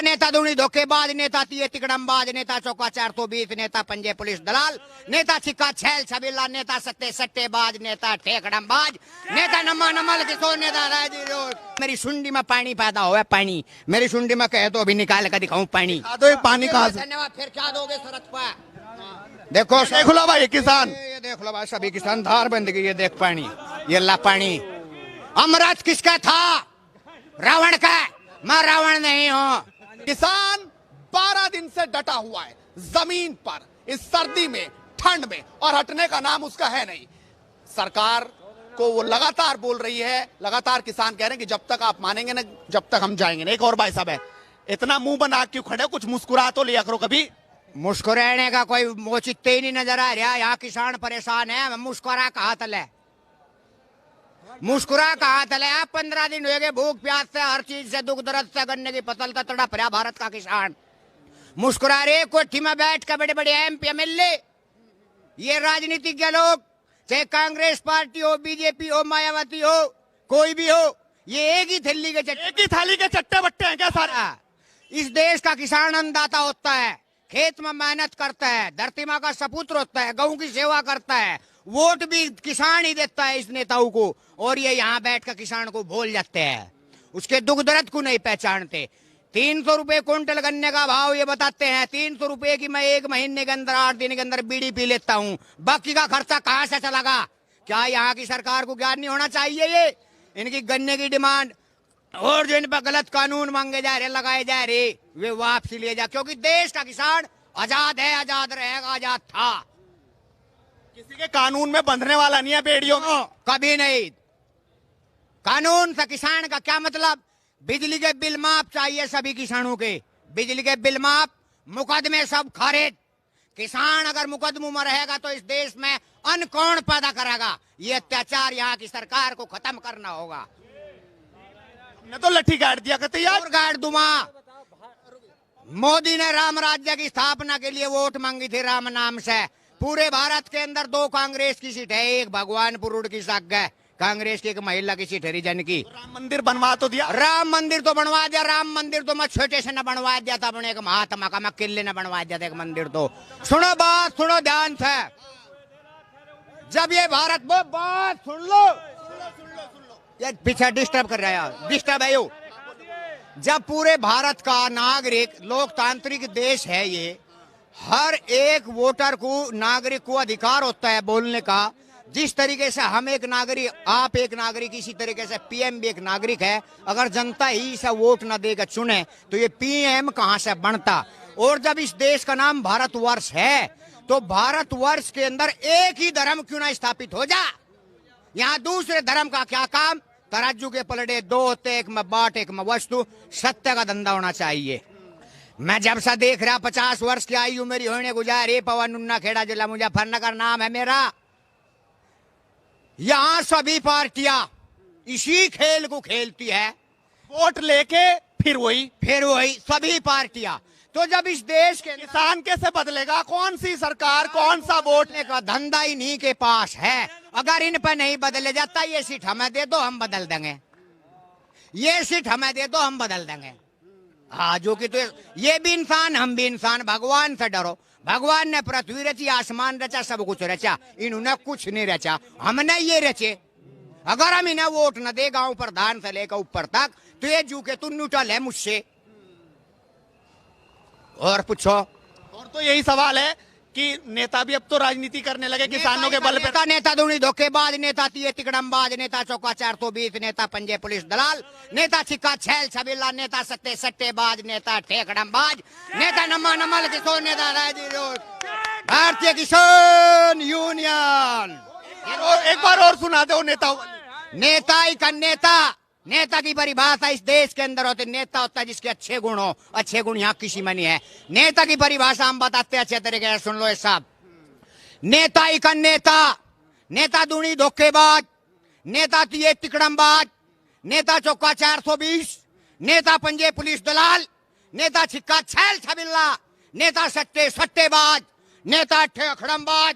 नेता दूनी धोखेबाज, नेता तीये तिकड़मबाज, नेता चौका 420, नेता पंजे पुलिस दलाल, नेता छिक्का छैल छबीला, नेता सत्ते सट्टेबाज, नेता ठेकड़मबाज, नेता नम्मा नमल किशोर, नेता राजी रोड। मेरी सुंडी में पानी पैदा हुआ, पानी मेरी सुंडी में कहे तो अभी निकाल कर दिखाऊं पानी। तो पानी कहाँ से? धन्यवाद। फिर क्या दोगे सरहद पर? देखो देख लो भाई किसान, ये देख लो भाई, सभी किसान धार बंद गई। ये देख पानी, ये ला पानी। अमृत किसका था? रावण का। मैं रावण नहीं हूँ। किसान 12 दिन से डटा हुआ है जमीन पर, इस सर्दी में, ठंड में, और हटने का नाम उसका है नहीं। सरकार को वो लगातार बोल रही है, लगातार किसान कह रहे हैं कि जब तक आप मानेंगे ना, जब तक हम जाएंगे नहीं। एक और भाई साहब है, इतना मुंह बना क्यों खड़े हो? कुछ मुस्कुरा तो लिया करो कभी। मुस्कुराने का कोई औचित्य ही नहीं नजर आ रहा। यहाँ किसान परेशान है, मुस्कुरा कहा तले, मुस्कुरा कहा तले। 15 दिन हो गए भूख प्यास से, हर चीज से, दुख दर्द से, गन्ने की फसल का तड़प रहा भारत का किसान। मुस्कुरा रहे कोठी में बैठ कर बड़े बड़े एमपी एमएलए, ये राजनीतिज्ञ लोग, चाहे कांग्रेस पार्टी हो, बीजेपी हो, मायावती हो, कोई भी हो, ये एक ही थैली के चट्टे, एक ही थाली के चट्टे बट्टे हैं क्या सारे? इस देश का किसान अन्नदाता होता है, खेत में मेहनत करता है, धरती माँ का सपुत्र होता है, गऊ की सेवा करता है, वोट भी किसान ही देता है इस नेताओं को। और ये यहाँ बैठकर किसान को भूल जाते हैं, उसके दुख दर्द को नहीं पहचानते। 300 रुपए क्विंटल गन्ने का भाव ये बताते हैं। 300 रुपए की मैं एक महीने के अंदर, 8 दिन के अंदर बीड़ी पी लेता हूँ, बाकी का खर्चा कहाँ से चलेगा? क्या यहाँ की सरकार को ज्ञान नहीं होना चाहिए? ये इनकी गन्ने की डिमांड और जो इन पर गलत कानून मांगे जा रहे, लगाए जा रहे, वे वापसी लिए जा, क्योंकि देश का किसान आजाद है, आजाद रहेगा, आजाद था। किसी के कानून में बंधने वाला नहीं है बेड़ियों में, कभी नहीं। कानून से किसान का क्या मतलब? बिजली के बिल माफ चाहिए सभी किसानों के, बिजली के बिल माफ, मुकदमे सब खारिज। किसान अगर मुकदमों में रहेगा तो इस देश में अन्न कौन पैदा करेगा? ये अत्याचार यहाँ की सरकार को खत्म करना होगा। न तो लट्ठी गाड़ दिया करते यार। और गाड़ दूंगा। मोदी ने राम राज्य की स्थापना के लिए वोट मांगी थी राम नाम से। पूरे भारत के अंदर 2 कांग्रेस की सीट है, एक भगवानपुर रोड की साग है कांग्रेस की, एक महिला की सीट हरिजन की। राम मंदिर बनवा तो दिया, राम मंदिर तो बनवा दिया। राम मंदिर तो मैं छोटे से न बनवा दिया था, अपने एक महात्मा का मैं किले ने बनवा दिया था एक मंदिर। तो सुनो बात, सुनो ध्यान से। जब ये भारत, वो बात सुन लो, ये पीछे डिस्टर्ब कर रहा है, डिस्टर्ब है। जब पूरे भारत का नागरिक, लोकतांत्रिक देश है ये, हर एक वोटर को, नागरिक को अधिकार होता है बोलने का। जिस तरीके से हम एक नागरिक, आप एक नागरिक, इसी तरीके से पीएम भी एक नागरिक है। अगर जनता ही इसे वोट न देकर चुने तो ये पीएम कहां से बनता? और जब इस देश का नाम भारतवर्ष है तो भारतवर्ष के अंदर एक ही धर्म क्यों ना स्थापित हो जा? यहाँ दूसरे धर्म का क्या काम? तराजू के पलड़े 2 होते, एक में बाट, एक में वस्तु। सत्य का धंधा होना चाहिए। मैं जब से देख रहा, 50 वर्ष की आयु मेरी होने गुजारी, पवन उन्ना खेड़ा जिला मुजफ्फरनगर नाम है मेरा। यहाँ सभी पार्टियां इसी खेल को खेलती है, वोट लेके फिर वही सभी पार्टियां। तो जब इस देश के किसान कैसे बदलेगा? कौन सी सरकार, कौन सा वोट? का धंधा इन्हीं के पास है। अगर इन पर नहीं बदले जाता, ये सीट हमें दे दो हम बदल देंगे, ये सीट हमें दे दो हम बदल देंगे। हाँ, जो कि तो ये भी इंसान, हम भी इंसान। भगवान से डरो। भगवान ने पृथ्वी रची, आसमान रचा, सब कुछ रचा, इन्होंने कुछ नहीं रचा, हमने ये रचे। अगर हम इन्हें वोट न दे, गांव प्रधान से लेकर ऊपर तक, तो ये जू के तू न्यूट्रल है मुझसे। और पूछो। और तो यही सवाल है कि नेता भी अब तो राजनीति करने लगे किसानों के बल पे। नेता दूनी धोखेबाज, नेता तीये तिकड़मबाज, नेता चौका 420, नेता पंजे पुलिस दलाल, नेता छिक्का छैल छबीला, नेता सत्ते सट्टेबाज, नेता ठेकड़मबाज, नेता नम्मा नमल किशोर, नेता राजी रोड। भारतीय किसान यूनियन। एक बार और सुना दो नेता। नेता का नेता, नेता की परिभाषा इस देश के अंदर होती, नेता होता है जिसके अच्छे गुण हो। अच्छे गुण यहाँ किसी में नहीं है। नेता की परिभाषा हम बताते हैं अच्छे तरीके से, सुन लो ये सब। नेता ही का नेता, नेता दूनी धोखेबाज, नेता तीये तिकड़मबाज, नेता चौका 420, नेता पंजे पुलिस दलाल, नेता छिक्का छैल छबिल्ला, नेता सट्टे सट्टेबाज, नेता ठेकड़मबाज,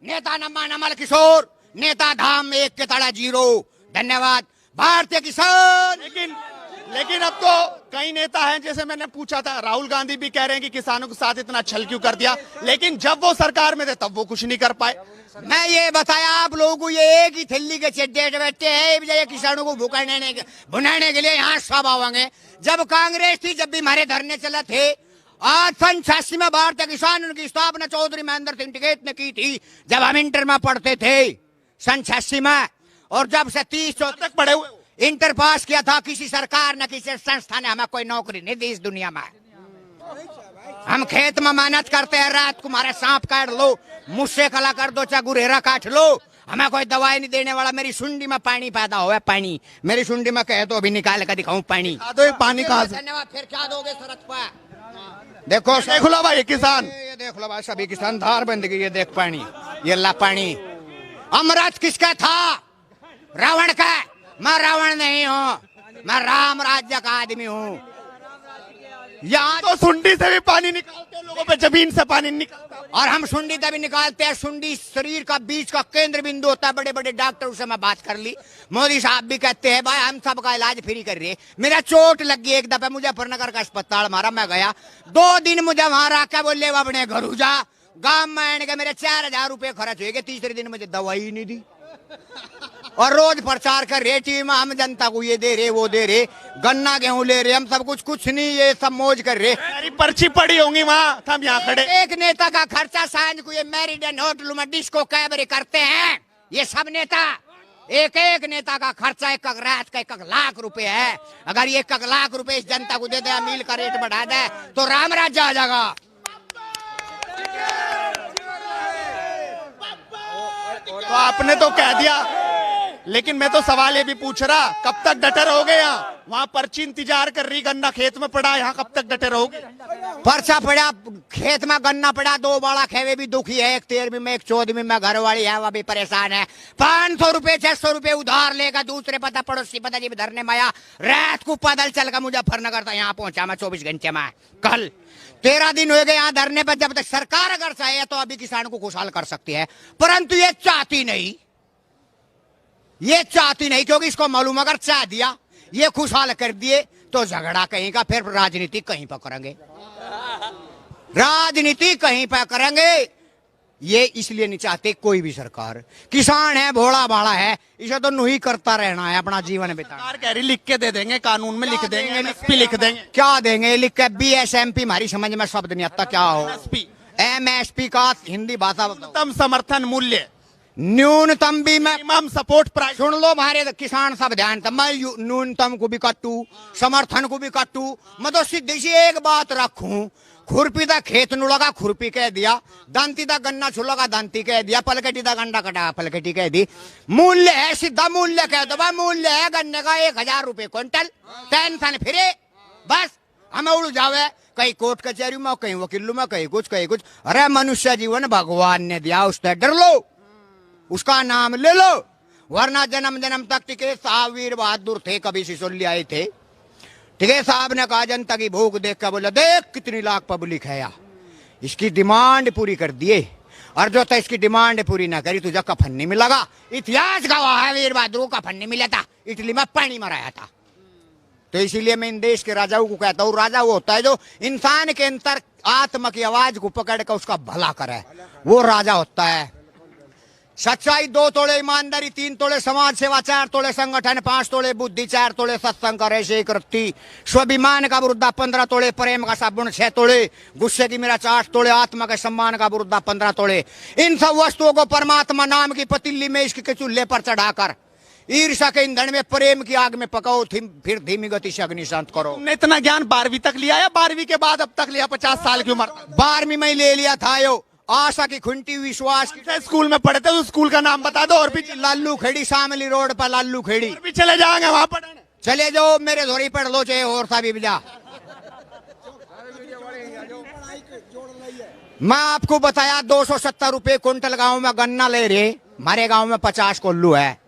नेता नम्मा नमल किशोर, नेता धाम 1 के तड़ा 0। धन्यवाद। भारतीय किसान। लेकिन लेकिन अब तो कई नेता हैं, जैसे मैंने पूछा था, राहुल गांधी भी कह रहे हैं कि किसानों के साथ इतना छल क्यों कर दिया, लेकिन जब वो सरकार में थे तब वो कुछ नहीं कर पाए। मैं ये बताया आप लोगों को, ये एक ही थैली के चड्डे बैठे हैं, ये किसानों को भुनाने के लिए यहाँ सब आवेंगे। जब कांग्रेस थी, जब भी हमारे धरने चले थे, आज सन 86 में भारतीय किसान यूनियन की स्थापना चौधरी महेंद्र सिंह टिकैत ने की थी, जब हम इंटर में पढ़ते थे सन 86 में। और जब से 30 तक पढ़े हुए इंटर पास किया था, किसी सरकार ने, किसी संस्था ने हमें कोई नौकरी नहीं दी इस दुनिया में। हम खेत में मेहनत करते हैं, रात को हमारे सांप काट लो, मुझसे कला कर दो, चाहे गुरेरा काट लो, हमें कोई दवाई नहीं देने वाला। मेरी सुंडी में पानी पैदा हुआ है, पानी मेरी सुंडी में कहे तो अभी निकाल कर दिखाऊं पानी। दो पानी कहाँ से? धन्यवाद। फिर क्या दोगे सरहद पर? देखो देख लो भाई किसान, ये देख लो भाई, सभी किसान धार बंद गई। ये देख पानी, ये ला पानी। अमृत किसका था? रावण का। मैं रावण नहीं हूँ, मैं राम राज्य का आदमी हूँ। यहाँ तो सुंडी से भी पानी निकालते हैं, लोगों पे जमीन से पानी निकालता है। और हम सुंडी तभी निकालते हैं। सुंडी शरीर का बीच का केंद्र बिंदु होता है। बड़े बड़े डॉक्टर से मैं बात कर ली, मोदी साहब भी कहते हैं भाई हम सबका इलाज फ्री कर रहे हैं। मेरा चोट लगी एक दफे, मुजफ्फरनगर का अस्पताल मारा, मैं गया 2 दिन मुझे वहां रखा, बोले अपने घर जा। गांव में आने के मेरे 4000 रुपए खर्च हुए। तीसरे दिन मुझे दवाई नहीं दी। और रोज प्रचार कर रहे टीवी में, हम जनता को ये दे रहे, वो दे रहे, गन्ना गेहूं ले रहे, हम सब कुछ नहीं, ये सब मौज कर रहे। मेरी पर्ची पड़ी होंगी वहाँ, हम यहाँ खड़े। एक नेता का खर्चा सांझ को ये मैरिडन होटल में डिस्को कैबरे करते हैं, ये सब नेता। एक एक नेता का खर्चा 1 रात का 1 लाख रुपए है। अगर ये 1 लाख रुपए इस जनता को दे दे, मील का रेट बढ़ा दे, तो राम राज्य आ जाएगा। तो आपने तो कह दिया, लेकिन मैं तो सवाल ये भी पूछ रहा, कब तक डटे रहोगे? यहाँ वहाँ पर्ची इंतजार कर रही, गन्ना खेत में पड़ा, यहाँ कब तक डटे रहोगे? पर्चा पड़ा खेत में, गन्ना पड़ा, 2 बाड़ा खेवे भी दुखी है, एक 13वीं में, एक 14वीं में, घर वाली है वो भी परेशान है। 500 रुपए 600 रुपए उधार लेगा दूसरे पता पड़ोसी पता जी धरने में आया। रात को पैदल चल कर मुजफ्फरनगर था, यहाँ पहुंचा मैं 24 घंटे में। कल 13 दिन हो गए यहाँ धरने पर। जब तक सरकार अगर चाहे तो अभी किसान को खुशहाल कर सकती है, परंतु ये चाहती नहीं, ये चाहती नहीं, क्योंकि इसको मालूम अगर चाह दिया, ये खुशहाल कर दिए तो झगड़ा कहीं का, फिर राजनीति कहीं पर करेंगे, राजनीति कहीं पर करेंगे। ये इसलिए नहीं चाहते कोई भी सरकार। किसान है, भोला भाड़ा है, इसे तो नहीं करता रहना है, अपना जीवन बिता। सरकार कह रही लिख के दे देंगे, कानून में लिख देंगे, एमएसपी लिख देंगे। क्या देंगे लिख के? BSMP हमारी समझ में शब्द नहीं आता क्या हो। MSP का हिंदी भाषा न्यूनतम समर्थन मूल्य, न्यूनतम भी मैं मिनिमम सपोर्ट प्राइस। सुन लो हमारे किसान सब ध्यान था, मैं न्यूनतम को भी काटू, समर्थन को भी काटू। मैं तो सीधी सी एक बात रखूं, खुरपी दा खेत नु लगा खुरपी कह दिया, दांती दा गन्ना छुलगा दांती कह दिया, पलकटी दा गंडा कटा पलकटी कह दी। मूल्य है, सीधा मूल्य कह दो भाई, मूल्य है गन्ने का 1000 रुपए क्विंटल। टेंशन फिरे बस, हमें उड़ जावे कहीं कोर्ट कचहरी में, कहीं वकील में, कहीं कुछ कहीं कुछ। अरे मनुष्य जीवन भगवान ने दिया, उससे डर लो, उसका नाम ले लो, वरना जन्म जन्म तक टिकैत साहब वीर बहादुर थे, कभी सिसोली आए थे। टिकैत साहब ने कहा जनता की भूख देख कर, बोला देख कितनी लाख पब्लिक है यहाँ, इसकी डिमांड पूरी कर दिए, और जो था इसकी डिमांड पूरी ना करी तुझे कफन नहीं मिलेगा। इतिहास गवाह है, वीर बहादुर कफन नहीं मिला था, इटली में पानी मराया था। तो इसीलिए मैं इन देश के राजाओं को कहता हूँ, राजा वो होता है जो इंसान के अंतर आत्मा की आवाज को पकड़ कर उसका भला करे, वो राजा होता है। सच्चाई 2 तोड़े ईमानदारी, 3 तोड़े समाज सेवा, 4 तोड़े संगठन, 5 तोड़े बुद्धि, 4 तोड़े सत्संग करे से एक रत्ती, स्वाभिमान का बुरुदा 15 तोड़े, प्रेम का साबुन 6 तोड़े, गुस्से की मिर्च 8 तोड़े, आत्मा के सम्मान का बुरुदा 15 तोड़े। इन सब वस्तुओं को परमात्मा नाम की पतीली में इश्क के चूल्हे पर चढ़ाकर ईर्ष्या के ईंधन में प्रेम की आग में पकाओ, फिर धीमी गति से अग्नि शांत करो। तुमने इतना ज्ञान 12वीं तक लिया या 12वीं के बाद अब तक लिया? 50 साल की उम्र 12वीं में ले लिया था। यो आशा की खुंटी, विश्वास की। स्कूल में पढ़े थे, उस स्कूल का नाम बता दो। और भी लालू खेड़ी, शामली रोड पर लालू खेड़ी। और भी चले जाएंगे वहां पढ़ने, चले जाओ, मेरे धोरी पढ़ लो चाहे और सा भी जा। मैं आपको बताया 270 रुपए क्विंटल गांव में गन्ना ले रहे, हमारे गांव में 50 कोल्लू है,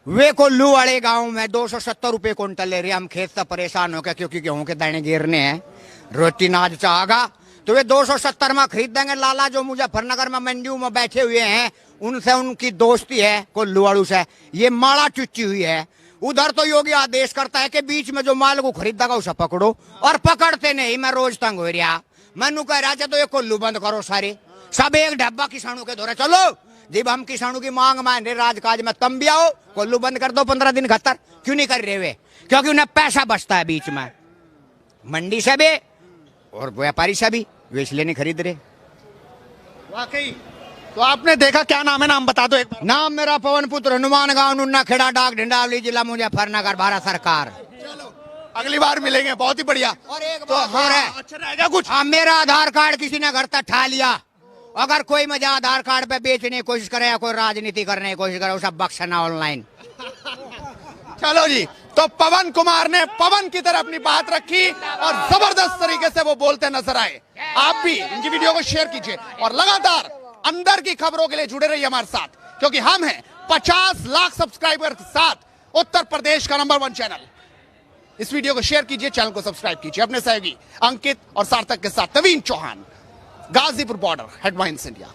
वे कोल्लू वाले गांव में 270 रुपए क्विंटल ले रहे। हम खेत से परेशान हो गए क्योंकि गेहूं के दाने गिरने हैं, रोटी नाज चाहेगा, तो वे 270 में खरीद देंगे। लाला जो मुजफ्फरनगर में मंडियों में बैठे हुए हैं, उनसे उनकी दोस्ती है कोल्लू वालों से, ये माला चुच्ची हुई है। उधर तो योगी आदेश करता है कि बीच में जो माल को खरीदेगा उसे पकड़ो, और पकड़ते नहीं। मैं रोज तंग हो रहा, मैनू कह रहा तो ये कोल्लू बंद करो सारे, सब एक डब्बा किसानों के दौरे चलो। जब हम किसानों की मांग मान रहे राजकाज में, तम भी आओ कोल्लू बंद कर दो 15 दिन खतर। क्यों नहीं कर रहे वे? क्योंकि उन्हें पैसा बचता है बीच में, मंडी से भी और व्यापारी से भी, वे इसलिए नहीं खरीद रहे। वाकई। तो आपने देखा, क्या नाम है, नाम बता दो एक बार। नाम मेरा पवन पुत्र, हनुमान गांव, नुन्ना खेड़ा, डाक ढिंडावली, जिला मुजफ्फरनगर, भारत सरकार। चलो अगली बार मिलेंगे, बहुत ही बढ़िया। और एक तो बात और है, अच्छा रहेगा कुछ। हाँ, मेरा आधार कार्ड किसी ने घर तक ठा लिया, अगर कोई मुझे आधार कार्ड पे बेचने की कोशिश करे या कोई राजनीति करने की कोशिश करे, वो सब बख्शना ऑनलाइन। चलो जी, तो पवन कुमार ने पवन की तरह अपनी बात रखी और जबरदस्त तरीके से वो बोलते नजर आए। आप भी इनकी वीडियो को शेयर कीजिए और लगातार अंदर की खबरों के लिए जुड़े रहिए हमारे साथ, क्योंकि हम हैं 50 लाख सब्सक्राइबर के साथ उत्तर प्रदेश का नंबर 1 चैनल। इस वीडियो को शेयर कीजिए, चैनल को सब्सक्राइब कीजिए। अपने सहयोगी अंकित और सार्थक के साथ Naveen Chauhan, Ghazipur border, headlines India.